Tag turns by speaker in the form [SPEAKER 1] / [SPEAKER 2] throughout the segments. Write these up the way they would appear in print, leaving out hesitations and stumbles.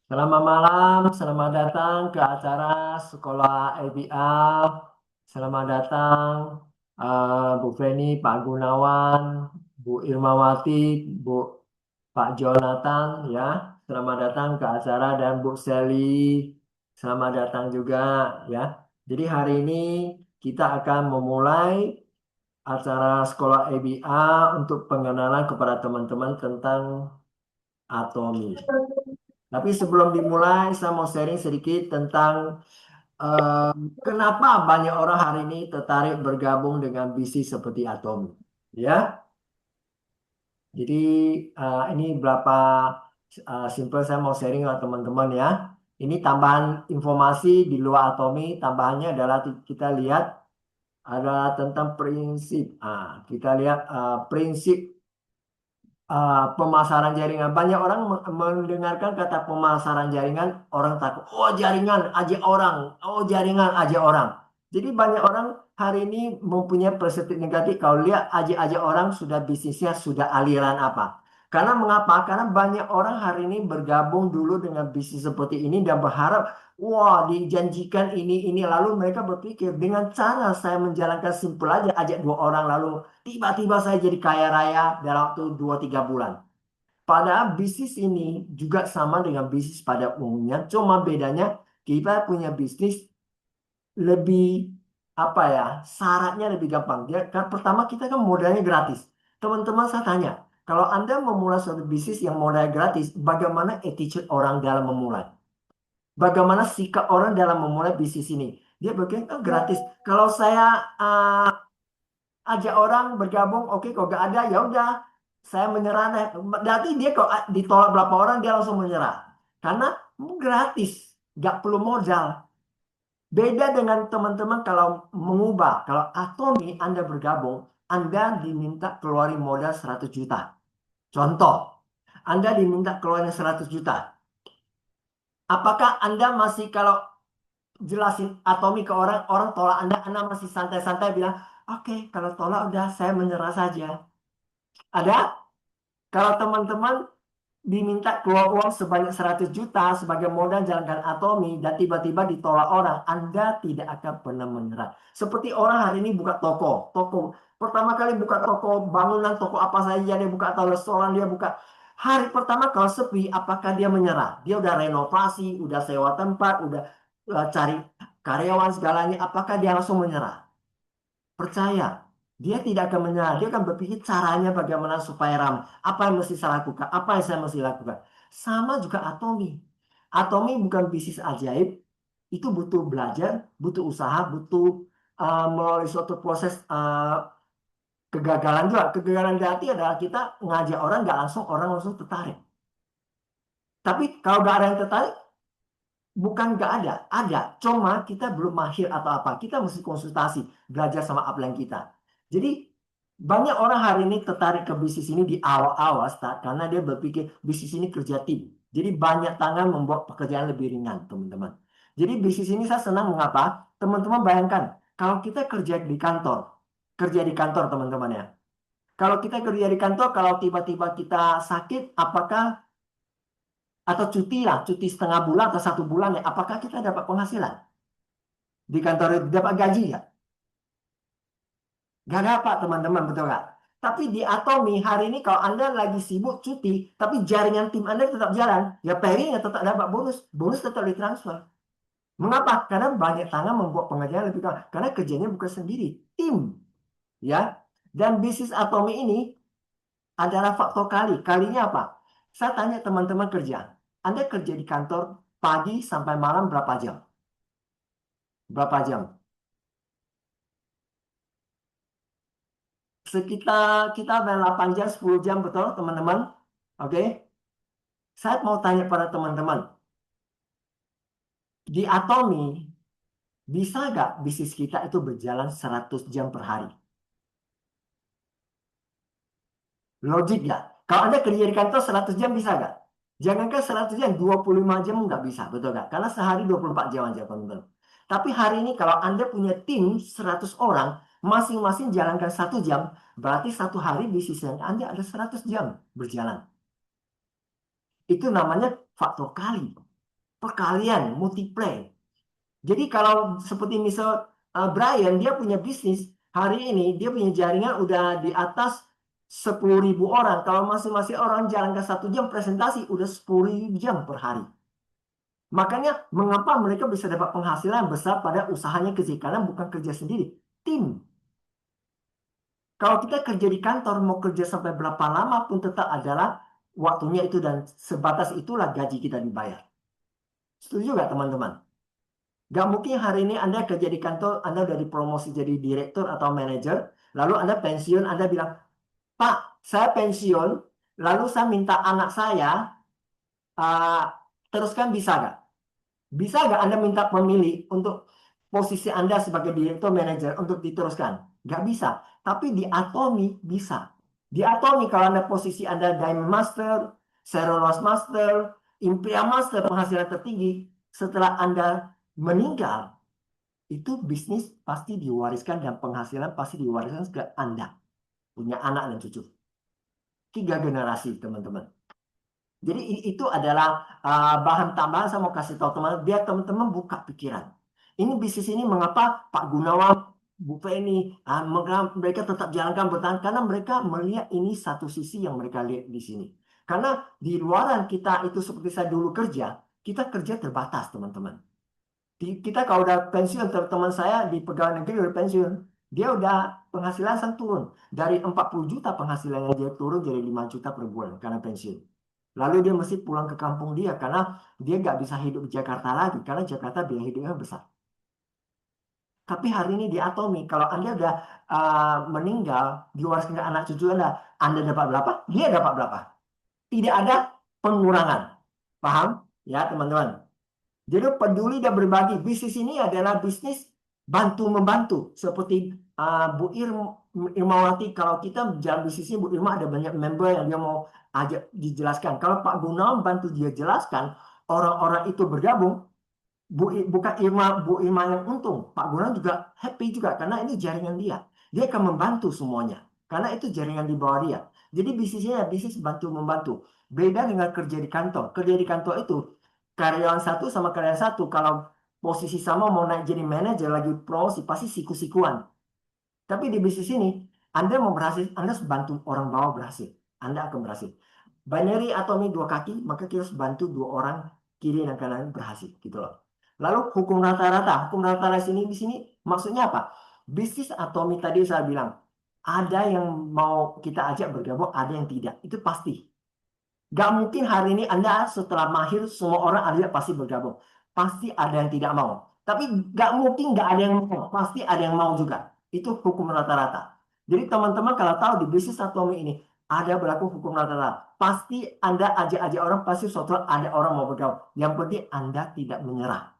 [SPEAKER 1] Selamat malam, selamat datang ke acara Sekolah EBA. Selamat datang Bu Feni, Pak Gunawan, Bu Irmawati, Bu Pak Jonathan ya. Selamat datang ke acara dan Bu Sally. Selamat datang juga ya. Jadi hari ini kita akan memulai acara Sekolah EBA untuk pengenalan kepada teman-teman tentang atomi. Tapi sebelum dimulai, saya mau sharing sedikit tentang eh, kenapa banyak orang hari ini tertarik bergabung dengan bisnis seperti Atomi. Ya, jadi ini berapa simple saya mau sharing ke teman-teman ya. Ini tambahan informasi di luar Atomi. Tambahannya adalah kita lihat ada tentang prinsip. Kita lihat prinsip pemasaran jaringan. Banyak orang mendengarkan kata pemasaran jaringan, orang takut. Oh, jaringan aja orang. Oh, jaringan aja orang. Jadi banyak orang hari ini mempunyai persepsi negatif. Kalau lihat aja orang sudah bisnisnya sudah aliran apa? Karena mengapa? Karena banyak orang hari ini bergabung dulu dengan bisnis seperti ini dan berharap, wah, dijanjikan ini lalu mereka berpikir dengan cara saya menjalankan simpel aja ajak dua orang lalu tiba-tiba saya jadi kaya raya dalam waktu 2-3 bulan. Padahal bisnis ini juga sama dengan bisnis pada umumnya. Cuma bedanya kita punya bisnis lebih apa ya, syaratnya lebih gampang. Dia kan pertama kita kan modalnya gratis. Teman-teman saya tanya, kalau Anda memulai suatu bisnis yang modal gratis, bagaimana attitude orang dalam memulai? Bagaimana sikap orang dalam memulai bisnis ini? Dia berpikir, oh, gratis. Kalau saya ajak orang bergabung, oke, kalau gak ada ya udah saya menyerah deh. Berarti dia kalau ditolak berapa orang dia langsung menyerah karena gratis, gak perlu modal. Beda dengan teman-teman kalau mengubah, kalau Atomi Anda bergabung, Anda diminta keluarin modal 100 juta. Contoh, Anda diminta keluarin 100 juta. Apakah Anda masih kalau jelasin Atomi ke orang, orang tolak Anda masih santai-santai bilang, oke, kalau tolak udah saya menyerah saja. Ada? Kalau teman-teman diminta keluar uang sebanyak 100 juta sebagai modal jalankan Atomi dan tiba-tiba ditolak orang, Anda tidak akan pernah menyerah. Seperti orang hari ini buka toko, toko pertama kali buka toko bangunan, toko apa saja dia buka atau restoran dia buka. Hari pertama kalau sepi, apakah dia menyerah? Dia udah renovasi, udah sewa tempat, udah cari karyawan segalanya, apakah dia langsung menyerah? Percaya, dia tidak akan menyerah. Dia akan berpikir caranya bagaimana supaya ramai. Apa yang mesti saya lakukan? Apa yang saya mesti lakukan? Sama juga Atomi. Atomi bukan bisnis ajaib. Itu butuh belajar, butuh usaha, butuh melalui suatu proses kegagalan juga. Kegagalan berarti adalah kita ngajak orang langsung tertarik. Tapi kalau nggak ada yang tertarik, bukan nggak ada, ada. Cuma kita belum mahir atau apa. Kita mesti konsultasi, belajar sama upline kita. Jadi banyak orang hari ini tertarik ke bisnis ini di awal-awal start karena dia berpikir bisnis ini kerja tim. Jadi banyak tangan membuat pekerjaan lebih ringan, teman-teman. Jadi bisnis ini saya senang mengapa? Teman-teman bayangkan, kalau kita kerja di kantor teman-teman ya. Kalau kita kerja di kantor, kalau tiba-tiba kita sakit, apakah atau cuti lah, cuti setengah bulan atau 1 bulan ya, apakah kita dapat penghasilan? Di kantor itu dapat gaji ya? Gak dapat teman-teman, betul nggak? Tapi di Atomi hari ini kalau Anda lagi sibuk cuti, tapi jaringan tim Anda tetap jalan, ya paying tetap dapat bonus, bonus tetap ditransfer. Mengapa? Karena banyak tangan membuat pengerjaan lebih kurang. Karena kerjanya bukan sendiri, tim, ya. Dan bisnis Atomi ini adalah faktor kali. Kalinya apa? Saya tanya teman-teman kerja, Anda kerja di kantor pagi sampai malam berapa jam? Berapa jam? Sekitar kita main 8 jam, 10 jam, betul teman-teman? Oke. Saya mau tanya pada teman-teman, di Atomi, bisa nggak bisnis kita itu berjalan 100 jam per hari? Logik nggak? Kalau Anda kerja di kantor 100 jam bisa nggak? Jangankan 100 jam, 25 jam nggak bisa, betul nggak? Karena sehari 24 jam aja, teman-teman. Tapi hari ini kalau Anda punya tim 100 orang, masing-masing jalankan 1 jam, berarti satu hari bisnis Anda ada 100 jam berjalan. Itu namanya faktor kali. perkalian, multiply. Jadi kalau seperti misal Brian, dia punya bisnis, hari ini dia punya jaringan udah di atas 10.000 orang. Kalau masing-masing orang jalankan 1 jam presentasi, udah 10.000 jam per hari. Makanya mengapa mereka bisa dapat penghasilan besar pada usahanya kecil? Karena bukan kerja sendiri, tim. Kalau kita kerja di kantor, mau kerja sampai berapa lama pun tetap adalah waktunya itu dan sebatas itulah gaji kita dibayar. Setuju nggak teman-teman? Nggak mungkin hari ini Anda kerja di kantor, Anda udah dipromosi jadi direktur atau manajer, lalu Anda pensiun, Anda bilang, Pak, saya pensiun, lalu saya minta anak saya, uh, teruskan bisa nggak? Bisa nggak Anda minta pemilih untuk posisi Anda sebagai direktur manajer untuk diteruskan? Nggak bisa. Tapi di Atomi bisa. Di Atomi kalau Anda posisi Anda Diamond Master, Ceronos Master, Imperial Master penghasilan tertinggi, setelah Anda meninggal, itu bisnis pasti diwariskan dan penghasilan pasti diwariskan ke Anda. Punya anak dan cucu. 3 generasi, teman-teman. Jadi itu adalah bahan tambahan saya mau kasih tahu teman-teman biar teman-teman buka pikiran. Ini bisnis ini mengapa Pak Gunawan, Bu Feni, mereka tetap jalankan bertahan karena mereka melihat ini satu sisi yang mereka lihat di sini. Karena di luaran kita itu seperti saya dulu kerja, kita kerja terbatas teman-teman. Kita kalau udah pensiun, teman saya di pegawai negeri udah pensiun, dia udah penghasilan turun dari 40 juta penghasilannya dia turun jadi 5 juta per bulan karena pensiun. Lalu dia mesti pulang ke kampung dia karena dia nggak bisa hidup di Jakarta lagi karena Jakarta biaya hidupnya besar. Tapi hari ini di Atomi, kalau Anda udah meninggal, diwariskan ke anak cucu Anda dapat berapa? Dia dapat berapa? Tidak ada pengurangan. Paham? Ya teman-teman. Jadi peduli dan berbagi. Bisnis ini adalah bisnis bantu-membantu. Seperti Bu Irmawati, kalau kita jalan bisnisnya Bu Irma ada banyak member yang dia mau ajak dijelaskan. Kalau Pak Gunawan bantu dia jelaskan, orang-orang itu bergabung, bukan Bu Irma yang untung. Pak Gunawan juga happy juga karena ini jaringan dia. Dia akan membantu semuanya. Karena itu jaringan di bawah dia. Jadi bisnisnya bisnis bantu-membantu. Beda dengan kerja di kantor. Kerja di kantor itu karyawan satu sama karyawan satu kalau posisi sama mau naik jadi manajer lagi promosi pasti siku-sikuan. Tapi di bisnis ini Anda mau berhasil, Anda harus bantu orang bawah berhasil. Anda akan berhasil. Binary atomi 2 kaki, maka kita harus bantu 2 orang kiri dan kanan berhasil gitu loh. Lalu hukum rata-rata, hukum rata-rata di sini maksudnya apa? Bisnis atomi tadi saya bilang ada yang mau kita ajak bergabung, ada yang tidak. Itu pasti. Gak mungkin hari ini Anda setelah mahir semua orang Anda pasti bergabung. Pasti ada yang tidak mau. Tapi gak mungkin gak ada yang mau. Pasti ada yang mau juga. Itu hukum rata-rata. Jadi teman-teman kalau tahu di bisnis atomi ini ada berlaku hukum rata-rata. Pasti Anda ajak-ajak orang, pasti suatu ada orang mau bergabung. Yang penting Anda tidak menyerah.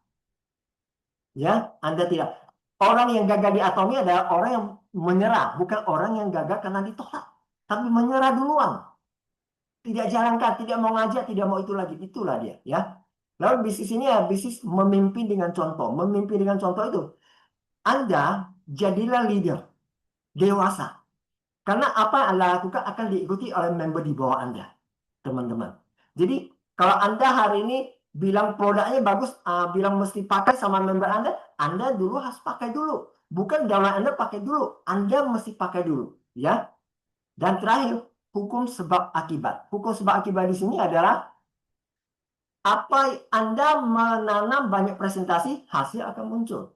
[SPEAKER 1] Ya, Anda tidak. Orang yang gagal di atomi adalah orang yang menyerah, bukan orang yang gagal karena ditolak. Tapi menyerah duluan. Tidak jalankan, tidak mau ngajak, tidak mau itu lagi. Itulah dia, ya. Lalu bisnis ini ya bisnis memimpin dengan contoh. Memimpin dengan contoh itu. Anda jadilah leader, dewasa. Karena apa yang Anda lakukan akan diikuti oleh member di bawah Anda, teman-teman. Jadi kalau Anda hari ini bilang produknya bagus, bilang mesti pakai sama member Anda dulu harus pakai dulu. Bukan dalam Anda pakai dulu, Anda mesti pakai dulu, ya. Dan terakhir, hukum sebab akibat. Hukum sebab akibat di sini adalah apa Anda menanam banyak presentasi, hasil akan muncul.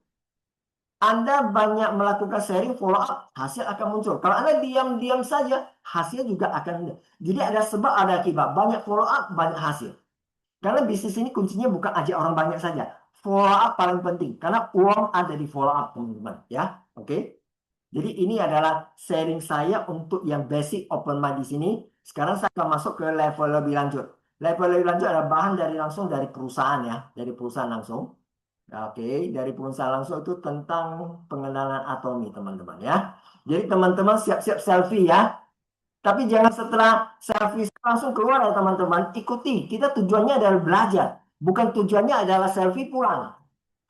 [SPEAKER 1] Anda banyak melakukan sharing follow up, hasil akan muncul. Kalau Anda diam-diam saja, hasil juga akan muncul. Jadi ada sebab ada akibat. Banyak follow up, banyak hasil. Karena bisnis ini kuncinya bukan aja orang banyak saja. Follow up paling penting. Karena uang ada di follow up, teman-teman. Ya, oke. Jadi ini adalah sharing saya untuk yang basic open mind di sini. Sekarang saya akan masuk ke level lebih lanjut. Level lebih lanjut adalah bahan dari langsung dari perusahaan ya, dari perusahaan langsung. Oke, dari perusahaan langsung itu tentang pengenalan atomi teman-teman ya. Jadi teman-teman siap-siap selfie ya. Tapi jangan setelah selfie langsung keluar ya teman-teman. Ikuti, kita tujuannya adalah belajar. Bukan tujuannya adalah selfie pulang.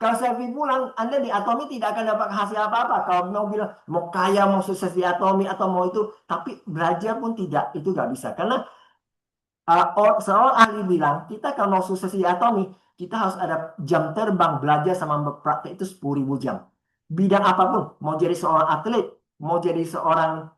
[SPEAKER 1] Kalau selfie pulang, Anda di Atomi tidak akan dapat hasil apa-apa. Kalau mau bilang, mau kaya, mau sukses di Atomi, atau mau itu. Tapi belajar pun tidak, itu nggak bisa. Karena seorang ahli bilang, kita kalau mau sukses di Atomi, kita harus ada jam terbang belajar sama praktek itu 10.000 jam. Bidang apapun, mau jadi seorang atlet, mau jadi seorang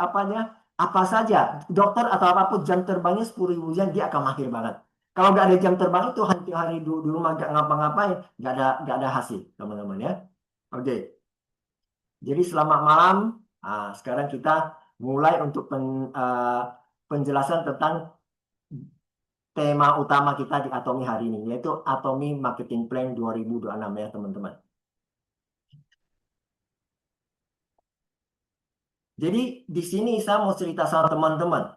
[SPEAKER 1] apanya, apa saja, dokter atau apapun, jam terbangnya 10.000 jam, dia akan mahir banget. Kalau nggak ada jam terbang itu hari di rumah nggak ngapa-ngapain, nggak ada hasil, teman-teman ya. Oke, jadi selamat malam. Sekarang kita mulai untuk penjelasan tentang tema utama kita di Atomi hari ini, yaitu Atomi Marketing Plan 2026 ya teman-teman. Jadi di sini saya mau cerita sama teman-teman.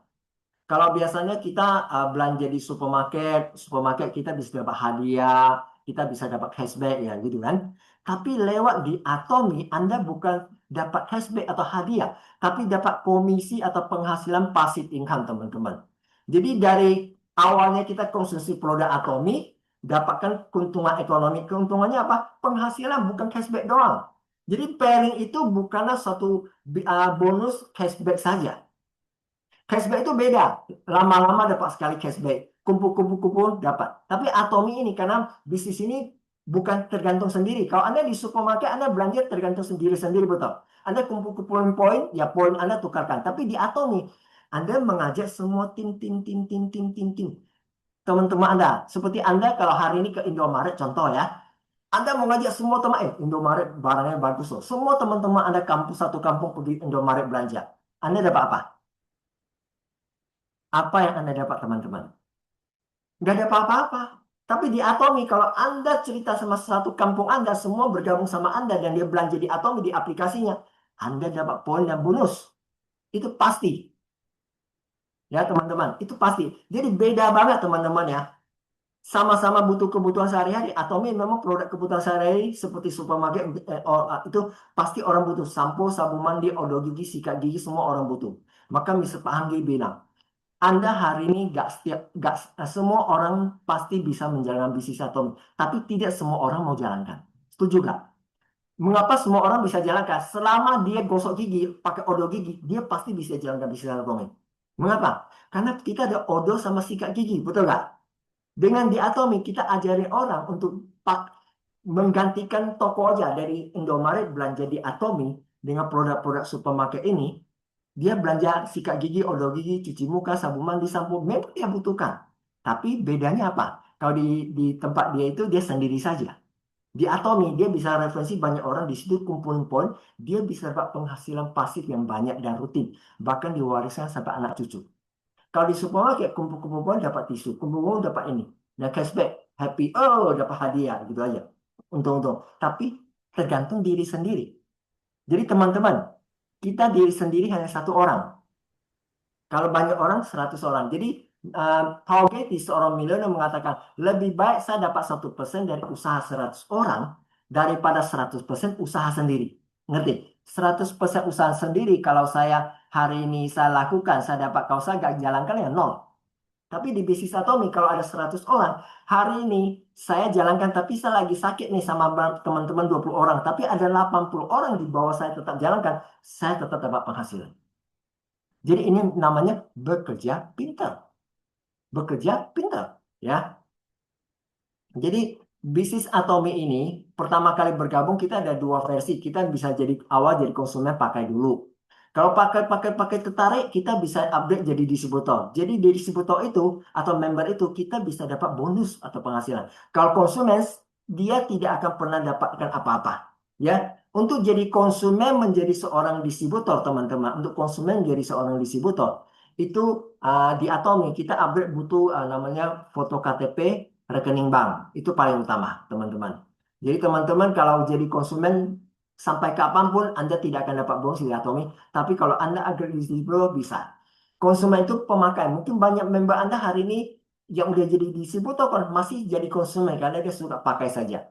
[SPEAKER 1] Kalau biasanya kita belanja di supermarket, supermarket kita bisa dapat hadiah, kita bisa dapat cashback ya gitu kan. Tapi lewat di Atomi, Anda bukan dapat cashback atau hadiah, tapi dapat komisi atau penghasilan passive income teman-teman. Jadi dari awalnya kita konsumsi produk Atomi, dapatkan keuntungan ekonomi. Keuntungannya apa? Penghasilan bukan cashback doang. Jadi pairing itu bukanlah suatu bonus cashback saja. Cashback itu beda. Lama-lama dapat sekali cashback. Kumpul-kumpul-kumpul dapat. Tapi Atomi ini karena bisnis ini bukan tergantung sendiri. Kalau Anda di supermarket, Anda belanja tergantung sendiri-sendiri, betul. Anda kumpul-kumpulin poin, ya poin Anda tukarkan. Tapi di Atomi, Anda mengajak semua tim. Teman-teman Anda. Seperti Anda kalau hari ini ke Indomaret, contoh ya. Anda mengajak semua teman, Indomaret barangnya bagus loh. Semua teman-teman Anda kampus satu kampung pergi Indomaret belanja. Anda dapat apa? Apa yang Anda dapat teman-teman? Nggak ada apa-apa. Tapi di Atomi, kalau Anda cerita sama satu kampung Anda, semua bergabung sama Anda, dan dia belanja di Atomi, di aplikasinya, Anda dapat poin dan bonus. Itu pasti. Ya teman-teman, itu pasti. Jadi beda banget teman-teman ya. Sama-sama butuh kebutuhan sehari-hari. Atomi memang produk kebutuhan sehari-hari seperti supermarket, itu pasti orang butuh. Sampo, sabun mandi, odol gigi, sikat gigi, semua orang butuh. Maka Mr. Pahanggi bilang, Anda hari ini gak semua orang pasti bisa menjalankan bisnis Atomi, tapi tidak semua orang mau jalankan. Setuju gak? Mengapa semua orang bisa jalankan? Selama dia gosok gigi, pakai odol gigi, dia pasti bisa jalankan bisnis Atomi. Mengapa? Karena kita ada odol sama sikat gigi, betul gak? Dengan di Atomi, kita ajarin orang untuk menggantikan toko aja dari Indomaret belanja di Atomi dengan produk-produk supermarket ini. Dia belanja sikat gigi, odol gigi, cuci muka, sabun mandi, sampo. Memang dia butuhkan. Tapi bedanya apa? Kalau di tempat dia itu dia sendiri saja. Di Atomi dia bisa referensi banyak orang di situ kumpulin poin. Dia bisa dapat penghasilan pasif yang banyak dan rutin. Bahkan diwariskan sampai anak cucu. Kalau di supermarket kumpul-kumpul poin dapat tisu, kumpul-kumpul dapat ini. Dan cashback, happy, oh dapat hadiah gitu aja. Untung-untung. Tapi tergantung diri sendiri. Jadi teman-teman, kita diri sendiri hanya satu orang. Kalau banyak orang, 100 orang. Jadi, Paul Getty, seorang milenial mengatakan, lebih baik saya dapat 1% dari usaha 100 orang daripada 100% usaha sendiri. Ngerti? 100% usaha sendiri, kalau saya hari ini saya lakukan, saya dapat, kalau saya gak jalankan ya nol. Tapi di bisnis Atomi, kalau ada 100 orang, hari ini saya jalankan, tapi saya lagi sakit nih sama teman-teman 20 orang. Tapi ada 80 orang di bawah saya tetap jalankan, saya tetap dapat penghasilan. Jadi ini namanya bekerja pintar. Bekerja pintar, ya. Jadi bisnis Atomi ini pertama kali bergabung kita ada dua versi. Kita bisa jadi awal jadi konsumen pakai dulu. Kalau pakai tertarik kita bisa upgrade jadi distributor. Jadi di distributor itu atau member itu kita bisa dapat bonus atau penghasilan. Kalau konsumen dia tidak akan pernah dapatkan apa-apa. Ya, untuk jadi konsumen menjadi seorang distributor teman-teman. Untuk konsumen jadi seorang distributor itu di Atomi kita upgrade butuh namanya foto KTP, rekening bank. Itu paling utama, teman-teman. Jadi teman-teman kalau jadi konsumen sampai kapanpun Anda tidak akan dapat bonus di Atomi. Tapi kalau Anda agak distributor bisa. Konsumen itu pemakai. Mungkin banyak member Anda hari ini yang udah jadi distributor kan masih jadi konsumen karena dia suka pakai saja.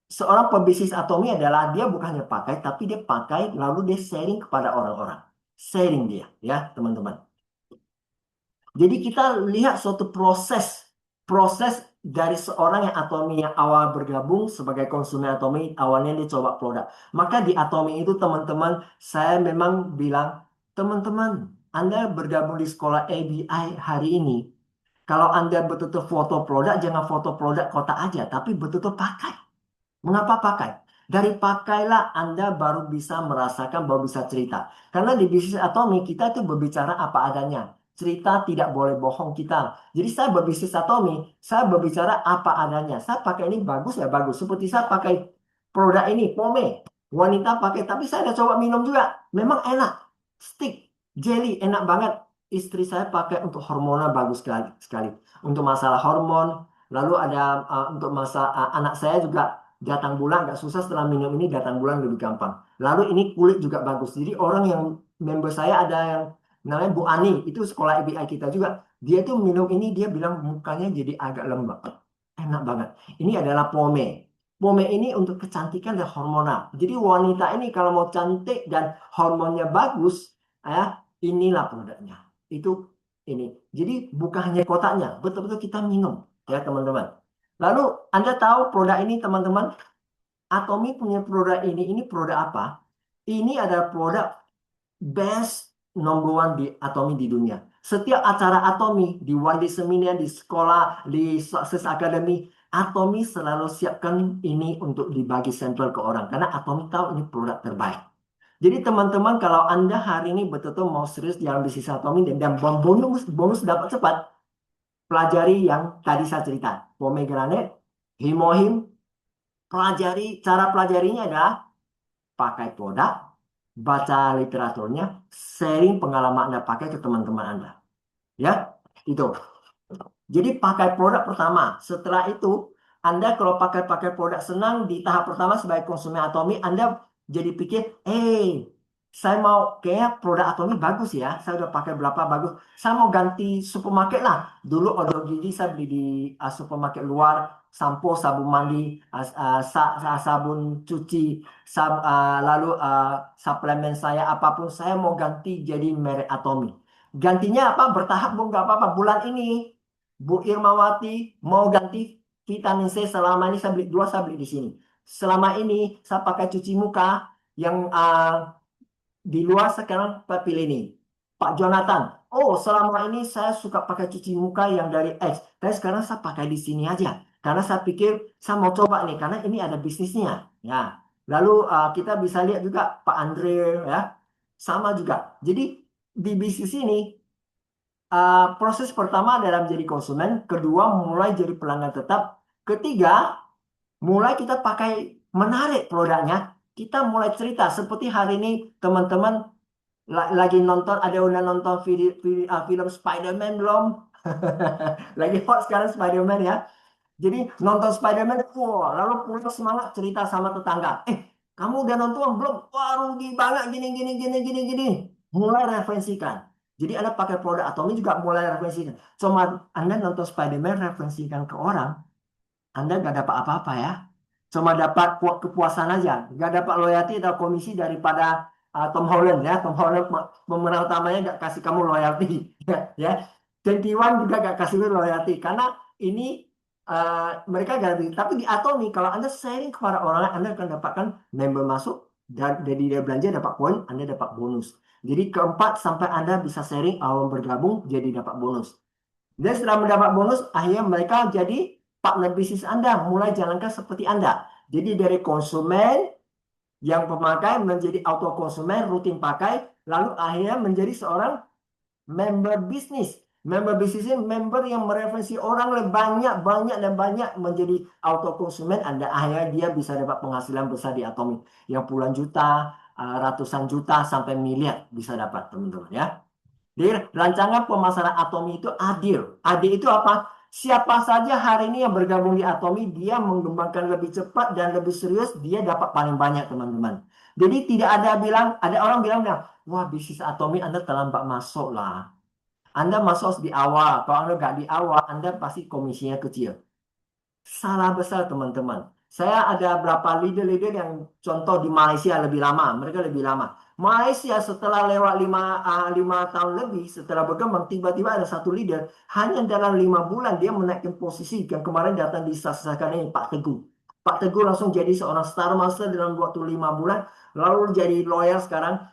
[SPEAKER 1] Seorang pebisnis Atomi adalah dia bukannya pakai, tapi dia pakai lalu dia sharing kepada orang-orang. Sharing dia, ya teman-teman. Jadi kita lihat suatu proses dari seorang yang Atomi yang awal bergabung sebagai konsumen Atomi, awalnya dia coba produk. Maka di Atomi itu teman-teman, saya memang bilang, teman-teman, Anda bergabung di sekolah ABI hari ini, Kalau Anda betul-betul foto produk, jangan foto produk kotak aja, tapi betul-betul pakai. Mengapa pakai? Dari pakailah Anda baru bisa merasakan, baru bisa cerita. Karena di bisnis Atomi kita itu berbicara apa adanya. Cerita tidak boleh bohong kita. Jadi saya berbisnis Atomi, saya berbicara apa adanya. Saya pakai ini bagus ya bagus. Seperti saya pakai produk ini, pome. Wanita pakai, tapi saya udah coba minum juga. Memang enak. Stick, jelly, enak banget. Istri saya pakai untuk hormonal bagus sekali. Sekali. Untuk masalah hormon. Lalu ada untuk masalah anak saya juga datang bulan nggak susah, setelah minum ini datang bulan lebih gampang. Lalu ini kulit juga bagus. Jadi orang yang member saya ada yang namanya Bu Ani, itu sekolah ABI kita juga. Dia tuh minum ini dia bilang mukanya jadi agak lembab. Enak banget. Ini adalah pome. Pome ini untuk kecantikan dan hormonal. Jadi wanita ini kalau mau cantik dan hormonnya bagus, inilah produknya. Itu ini. Jadi bukan hanya kotaknya, betul-betul kita minum ya teman-teman. Lalu Anda tahu produk ini teman-teman, Atomi punya produk ini produk apa? Ini adalah produk best number one di Atomi di dunia. Setiap acara Atomi, di one day seminar, di sekolah, di Success Academy, Atomi selalu siapkan ini untuk dibagi sampel ke orang. Karena Atomi tahu ini produk terbaik. Jadi teman-teman kalau Anda hari ini betul-betul mau serius dalam bisnis Atomi dan bonus dapat cepat, pelajari yang tadi saya cerita. Pomegranate, Himohim, cara pelajarinya adalah pakai produk, baca literaturnya, sharing pengalaman Anda pakai ke teman-teman Anda. Ya, itu. Jadi pakai produk pertama. Setelah itu, Anda kalau pakai produk senang di tahap pertama sebagai konsumen Atomi, Anda jadi pikir, saya mau kayak produk Atomi bagus ya. Saya udah pakai berapa bagus. Saya mau ganti supermarket lah. Dulu odol gigi saya beli di supermarket luar, sampo, sabun mandi, sabun cuci, lalu suplemen saya apapun saya mau ganti jadi merek Atomi. Gantinya apa? Bertahap Bu, nggak apa-apa. Bulan ini Bu Irmawati mau ganti vitamin C, selama ini saya beli dua, saya beli di sini. Selama ini saya pakai cuci muka yang di luar, sekarang Pak pilih ini. Pak Jonathan, oh selama ini saya suka pakai cuci muka yang dari X. Tapi sekarang saya pakai di sini aja. Karena saya pikir saya mau coba nih, karena ini ada bisnisnya. Ya. Lalu kita bisa lihat juga Pak Andre ya. Sama juga. Jadi di bisnis ini proses pertama adalah menjadi konsumen, kedua mulai jadi pelanggan tetap, ketiga mulai kita pakai menarik produknya, kita mulai cerita seperti hari ini teman-teman lagi nonton, ada udah nonton film Spider-Man belum? Lagi hot sekarang Spider-Man ya. Jadi nonton Spider-Man, wah, lalu pulang semangat cerita sama tetangga. Kamu udah nonton belum? Wah, rugi banget gini gini gini gini gini. Mulai referensikan. Jadi Anda pakai produk Atomi juga mulai referensikan. Cuma Anda nonton Spider-Man referensikan ke orang, Anda nggak dapat apa-apa ya. Cuma dapat kepuasan aja. Nggak dapat loyalty atau komisi daripada Tom Holland ya. Tom Holland pemeran utamanya nggak kasih kamu loyalty. Ya. 21 juga nggak kasih loyalty. Karena ini mereka ganti. Tapi di Atomi kalau Anda sharing kepada orang, Anda akan dapatkan member masuk dan dari dia belanja dapat poin, Anda dapat bonus. Jadi keempat sampai Anda bisa sharing awal bergabung jadi dapat bonus. Dan setelah mendapat bonus, akhirnya mereka jadi partner bisnis Anda, mulai jalankan seperti Anda. Jadi dari konsumen yang pemakai menjadi auto konsumen rutin pakai, lalu akhirnya menjadi seorang member bisnis. Member bisnis ini member yang mereferensi orang lebih banyak menjadi auto konsumen Anda. Akhirnya dia bisa dapat penghasilan besar di Atomic yang puluhan juta, ratusan juta sampai miliar bisa dapat teman-teman ya. Jadi rancangan pemasaran Atomi itu adil. Adil itu apa? Siapa saja hari ini yang bergabung di Atomi, dia mengembangkan lebih cepat dan lebih serius, dia dapat paling banyak teman-teman. Jadi tidak ada orang bilang, wah bisnis Atomi Anda terlambat masuk lah. Anda masuk di awal, kalau Anda nggak di awal, Anda pasti komisinya kecil. Salah besar teman-teman. Saya ada berapa leader-leader yang contoh di Malaysia lebih lama, mereka lebih lama. Malaysia setelah lewat 5 tahun lebih, setelah berkembang, tiba-tiba ada satu leader, hanya dalam 5 bulan dia menaikkan posisi, yang kemarin datang disaksikan ini, Pak Teguh. Pak Teguh langsung jadi seorang Star Master dalam waktu 5 bulan, lalu jadi lawyer sekarang.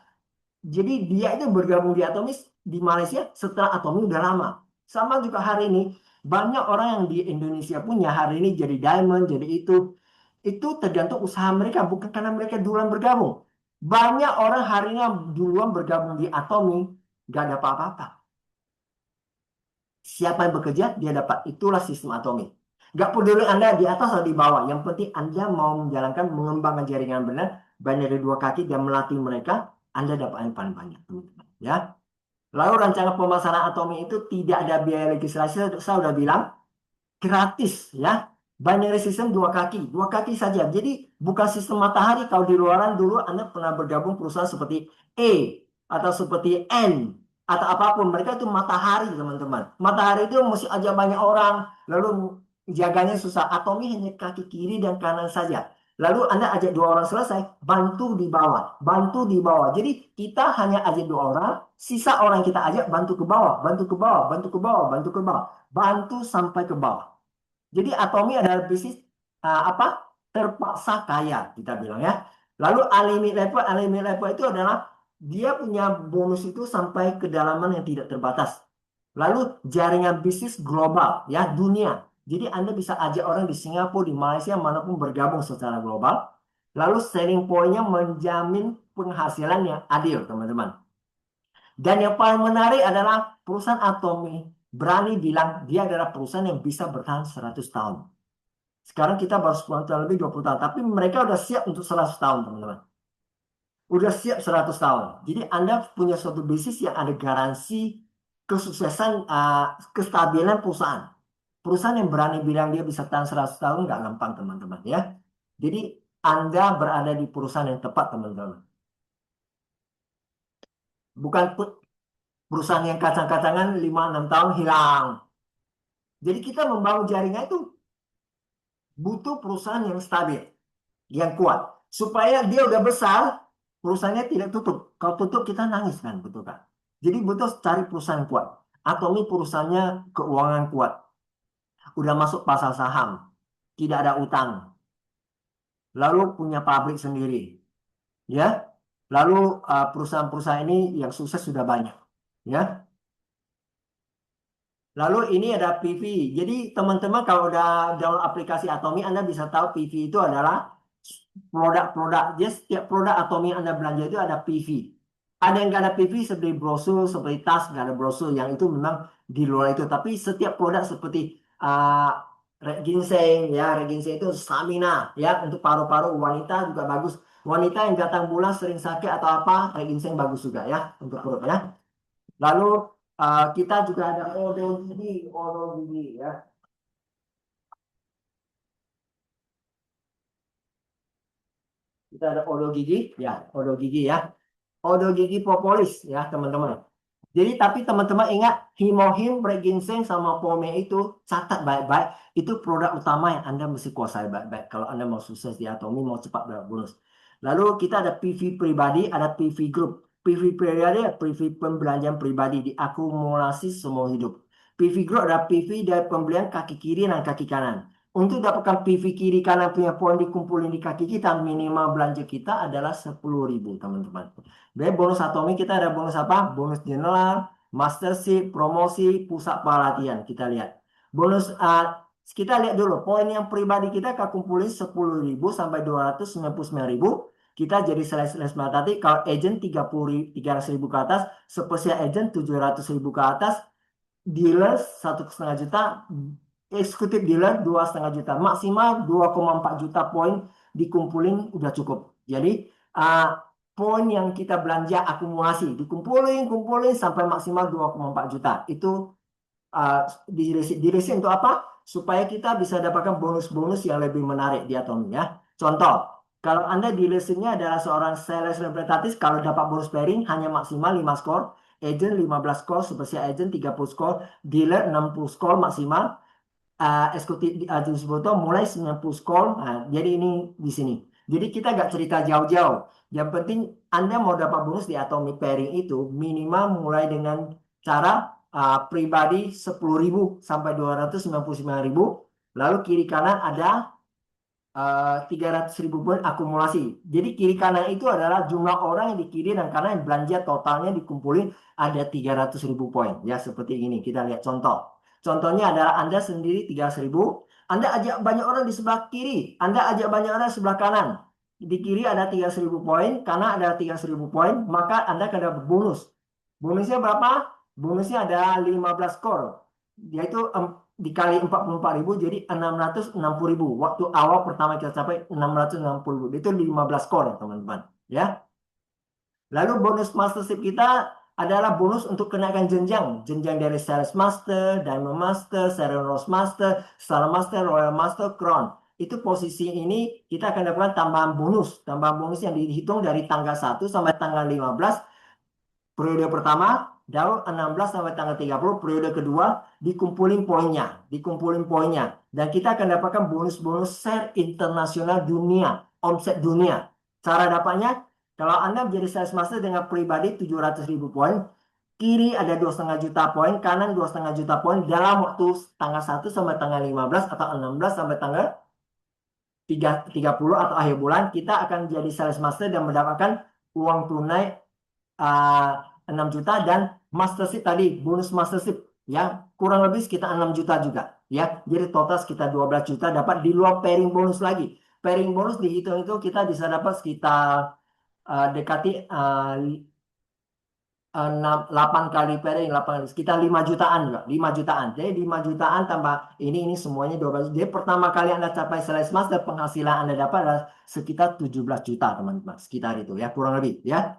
[SPEAKER 1] Jadi dia itu bergabung di Atomis di Malaysia setelah Atomi udah lama. Sama juga hari ini, Banyak orang yang di Indonesia punya hari ini jadi diamond, jadi itu tergantung usaha mereka, bukan karena mereka duluan bergabung. Banyak orang hari ini yang duluan bergabung di Atomi, gak ada apa-apa. Siapa yang bekerja, dia dapat. Itulah sistem Atomi. Gak peduli Anda di atas atau di bawah. Yang penting Anda mau menjalankan, mengembangkan jaringan benar, dari dua kaki dan melatih mereka, Anda dapat yang paling banyak, teman-teman. Ya. Lalu rancangan pemasaran Atomi itu tidak ada biaya legislasi, saya sudah bilang, gratis ya. Binary system dua kaki saja. Jadi bukan sistem matahari. Kalau di luaran dulu Anda pernah bergabung perusahaan seperti E atau seperti N atau apapun. Mereka itu matahari, teman-teman. Matahari itu mesti ajak banyak orang, lalu jaganya susah. Atomi hanya kaki kiri dan kanan saja. Lalu Anda ajak dua orang selesai, bantu di bawah, bantu di bawah. Jadi kita hanya ajak dua orang, sisa orang kita ajak bantu ke bawah, bantu ke bawah, bantu ke bawah, bantu ke bawah, bantu sampai ke bawah. Jadi Atomi adalah bisnis apa terpaksa kaya kita bilang ya. Lalu unlimited level itu adalah dia punya bonus itu sampai kedalaman yang tidak terbatas. Lalu jaringan bisnis global ya dunia. Jadi Anda bisa ajak orang di Singapura, di Malaysia, manapun bergabung secara global. Lalu selling point-nya menjamin penghasilan yang adil, teman-teman. Dan yang paling menarik adalah perusahaan Atomi berani bilang dia adalah perusahaan yang bisa bertahan 100 tahun. Sekarang kita baru 10 tahun lebih 20 tahun. Tapi mereka udah siap untuk 100 tahun, teman-teman. Udah siap 100 tahun. Jadi Anda punya suatu bisnis yang ada garansi kesuksesan, kestabilan perusahaan. Perusahaan yang berani bilang dia bisa tahan 100 tahun nggak gampang, teman-teman. Ya. Jadi Anda berada di perusahaan yang tepat, teman-teman. Bukan perusahaan yang kacang-kacangan 5-6 tahun hilang. Jadi kita membangun jaringan itu butuh perusahaan yang stabil, yang kuat. Supaya dia udah besar, perusahaannya tidak tutup. Kalau tutup kita nangis kan, betul kan? Jadi butuh cari perusahaan yang kuat. Atomi perusahaannya keuangan kuat. Udah masuk pasar saham. Tidak ada utang. Lalu punya pabrik sendiri. Ya. Lalu perusahaan-perusahaan ini yang sukses sudah banyak. Ya. Lalu ini ada PV. Jadi teman-teman kalau udah download aplikasi Atomi, Anda bisa tahu PV itu adalah produk-produk. Jadi setiap produk Atomi yang Anda belanja itu ada PV. Ada yang nggak ada PV seperti brosur, seperti tas, nggak ada brosur. Yang itu memang di luar itu. Tapi setiap produk seperti red ginseng, ya red ginseng itu stamina, ya untuk paru-paru wanita juga bagus. Wanita yang datang bulan sering sakit atau apa, red ginseng bagus juga ya untuk perut ya. Lalu kita juga ada odo gigi ya. Kita ada odo gigi ya. Odo gigi propolis ya teman-teman. Jadi tapi teman-teman ingat himohim, ginseng sama pome itu catat baik-baik. Itu produk utama yang Anda mesti kuasai baik-baik. Kalau Anda mau sukses di Atomi, mau cepat dapat bonus. Lalu kita ada PV pribadi, ada PV group. PV pribadi, PV pembelanjaan pribadi diakumulasi semua hidup. PV group adalah PV dari pembelian kaki kiri dan kaki kanan. Untuk dapatkan PV kiri kanan punya poin dikumpulin di kaki kita, minimal belanja kita adalah 10.000 teman-teman. Jadi bonus Atomi kita ada bonus apa? Bonus general, mastership, promosi, pusat pelatihan. Kita lihat. Bonus kita lihat dulu. Poin yang pribadi kita akan kumpulin 10.000 sampai 299.000. Kita jadi sales tadi. Kalau agent 300.000 ke atas, special agent 700.000 ke atas, dealer 1,5 juta, eksekutif dealer 2,5 juta, maksimal 2,4 juta poin dikumpulin udah cukup. Jadi poin yang kita belanja akumulasi kumpulin sampai maksimal 2,4 juta. Itu dirisi untuk apa? Supaya kita bisa dapatkan bonus-bonus yang lebih menarik di Atomi ya. Contoh, kalau Anda di leasingnya adalah seorang sales representatif, kalau dapat bonus pairing hanya maksimal 5 skor, agent 15 skor, special agent 30 skor, dealer 60 skor maksimal, eksekutif distributor mulai 90 skor. Nah, jadi ini di sini. Jadi kita nggak cerita jauh-jauh. Yang penting Anda mau dapat bonus di Atomic Pairing itu minimal mulai dengan cara pribadi 10.000 sampai 299.000. Lalu kiri kanan ada 300.000 poin akumulasi. Jadi kiri kanan itu adalah jumlah orang yang di kiri dan kanan yang belanja totalnya dikumpulin ada 300.000 poin. Ya seperti ini kita lihat contoh. Contohnya adalah Anda sendiri 300.000, Anda ajak banyak orang di sebelah kiri, Anda ajak banyak orang di sebelah kanan. Di kiri ada 300.000 poin, karena ada 300.000 poin, maka Anda akan dapat bonus. Bonusnya berapa? Bonusnya ada 15 skor, yaitu dikali 44.000 jadi 660.000. Waktu awal pertama kita capai 660.000, itu 15 skor ya teman-teman. Ya. Lalu bonus mastership kita adalah bonus untuk kenaikan jenjang. Jenjang dari Sales Master, Diamond Master, Rose Master, Star Master, Royal Master, Crown. Itu posisi ini kita akan dapatkan tambahan bonus. Tambahan bonus yang dihitung dari tanggal 1 sampai tanggal 15. Periode pertama, lalu 16 sampai tanggal 30. Periode kedua, dikumpulin poinnya. Dikumpulin poinnya. Dan kita akan dapatkan bonus-bonus share internasional dunia. Omset dunia. Cara dapatnya, kalau Anda menjadi sales master dengan pribadi 700.000 poin, kiri ada 2,5 juta poin, kanan 2,5 juta poin dalam waktu tanggal 1 sampai tanggal 15 atau 16 sampai tanggal 30 atau akhir bulan, kita akan jadi sales master dan mendapatkan uang tunai 6 juta dan mastership tadi, bonus mastership ya, kurang lebih sekitar 6 juta juga ya. Jadi total sekitar 12 juta dapat di luar pairing bonus lagi. Pairing bonus dihitung itu kita bisa dapat sekitar dekati 8 kali pairing, 8 kali, sekitar 5 jutaan juga, 5 jutaan. Jadi 5 jutaan tambah ini semuanya 12. Jadi pertama kali Anda capai sales master, penghasilan Anda dapat adalah sekitar 17 juta teman-teman. Sekitar itu ya, kurang lebih ya.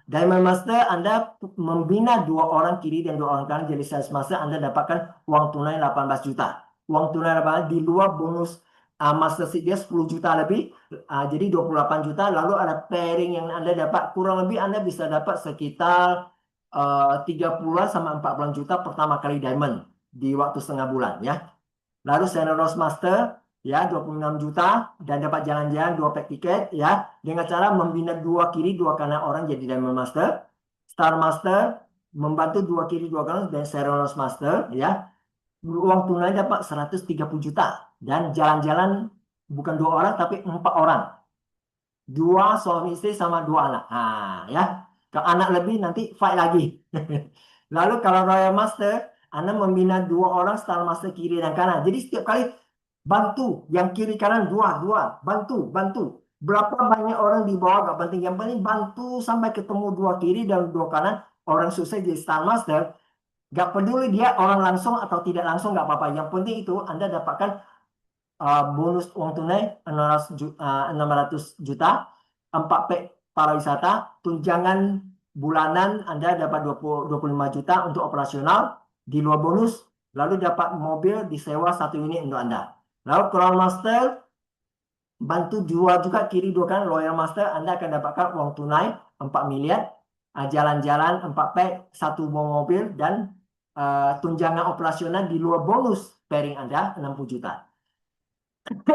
[SPEAKER 1] Diamond Master, Anda membina 2 orang kiri dan 2 orang kanan jadi sales master, Anda dapatkan uang tunai 18 juta. Uang tunai 18 di luar bonus mastership dia 10 juta lebih, jadi 28 juta. Lalu ada pairing yang Anda dapat, kurang lebih Anda bisa dapat sekitar 30 sampai 40 juta pertama kali diamond di waktu setengah bulan ya. Lalu Rose Master ya 26 juta dan dapat jalan-jalan 2 pack tiket ya, dengan cara membina 2 kiri 2 kanan orang jadi Diamond Master. Star Master membantu 2 kiri 2 kanan dan Rose Master ya. Uang tunai dapat 130 juta dan jalan-jalan bukan 2 orang tapi 4 orang. 2 suami istri sama 2 anak. Nah, ya. Kalau anak lebih nanti fight lagi. Lalu kalau Royal Master, Anda membina 2 orang Star Master kiri dan kanan. Jadi setiap kali bantu yang kiri kanan 2 bantu. Berapa banyak orang di bawah gak penting, yang penting bantu sampai ketemu 2 kiri dan 2 kanan. Orang sukses jadi Star Master, gak peduli dia orang langsung atau tidak langsung, gak apa-apa. Yang penting itu Anda dapatkan bonus uang tunai 600 juta, 4 pack para wisata, tunjangan bulanan Anda dapat 25 juta untuk operasional di luar bonus, lalu dapat mobil disewa 1 unit untuk Anda. Lalu Crown Master bantu jual juga kiri 2 kanan. Royal Master Anda akan dapatkan uang tunai 4 miliar, jalan-jalan 4 pack, 1 buah mobil dan tunjangan operasional di luar bonus pairing Anda 60 juta.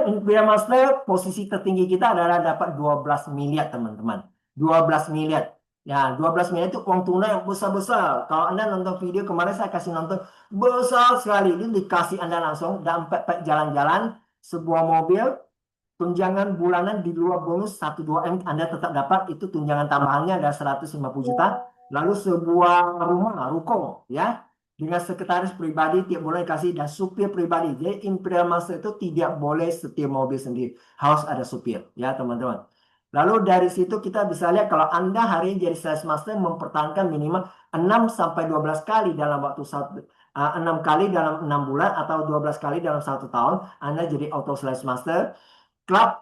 [SPEAKER 1] Imperial Master posisi tertinggi kita adalah dapat 12 miliar teman-teman. 12 miliar. Ya, 12 miliar itu uang tunai yang besar-besar. Kalau Anda nonton video kemarin saya kasih nonton, besar sekali. Itu dikasih Anda langsung dan pack jalan-jalan, sebuah mobil, tunjangan bulanan di luar bonus 1-2 M Anda tetap dapat, itu tunjangan tambahannya ada 150 juta. Lalu sebuah rumah, ruko ya, dengan sekretaris pribadi tiap bulan kasih dan supir pribadi. Jadi Imperial Master itu tidak boleh setir mobil sendiri, harus ada supir ya teman-teman. Lalu dari situ kita bisa lihat kalau Anda hari ini jadi sales master mempertahankan minimal 6 sampai 12 kali dalam waktu 6 kali dalam 6 bulan atau 12 kali dalam 1 tahun Anda jadi auto sales master. Club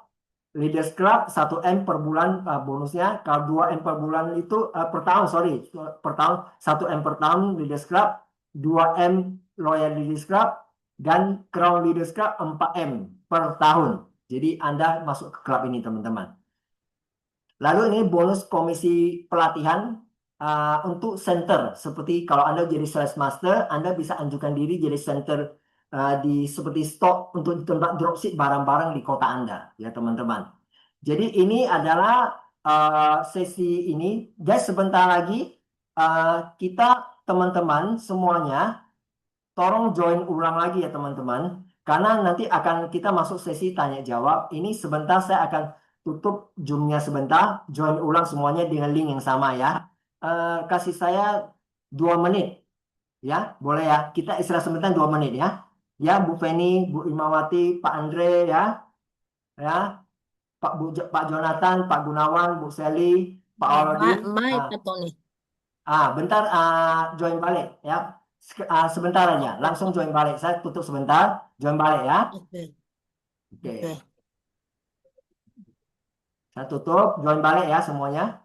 [SPEAKER 1] Leaders Club 1 M per bulan bonusnya. Kalau 2 M per bulan itu per tahun, per tahun 1 M per tahun Leaders Club, 2 M Loyal Leaders Club, dan Crown Leaders Club 4 M per tahun. Jadi Anda masuk ke klub ini teman-teman. Lalu ini bonus komisi pelatihan untuk center. Seperti kalau Anda jadi sales master, Anda bisa ajukan diri jadi center seperti stok untuk tempat dropship barang-barang di kota Anda ya teman-teman. Jadi ini adalah sesi ini. Guys, sebentar lagi kita teman-teman semuanya tolong join ulang lagi ya teman-teman. Karena nanti akan kita masuk sesi tanya jawab. Ini sebentar saya akan tutup Zoom-nya sebentar. Join ulang semuanya dengan link yang sama ya. Kasih saya 2 menit. Ya, boleh ya. Kita istirahat sebentar 2 menit ya. Ya, Bu Feni, Bu Imawati, Pak Andre ya, ya, Pak Jonathan, Pak Gunawan, Bu Seli, Pak Alodi.
[SPEAKER 2] Baik,
[SPEAKER 1] Ah,
[SPEAKER 2] Pak Tony.
[SPEAKER 1] bentar join balik ya. Sebentar aja,
[SPEAKER 2] Oke,
[SPEAKER 1] langsung
[SPEAKER 2] Pak.
[SPEAKER 1] join balik. Saya tutup sebentar, join balik ya.
[SPEAKER 2] Oke,
[SPEAKER 1] Oke,
[SPEAKER 2] oke.
[SPEAKER 1] saya tutup, join balik ya semuanya.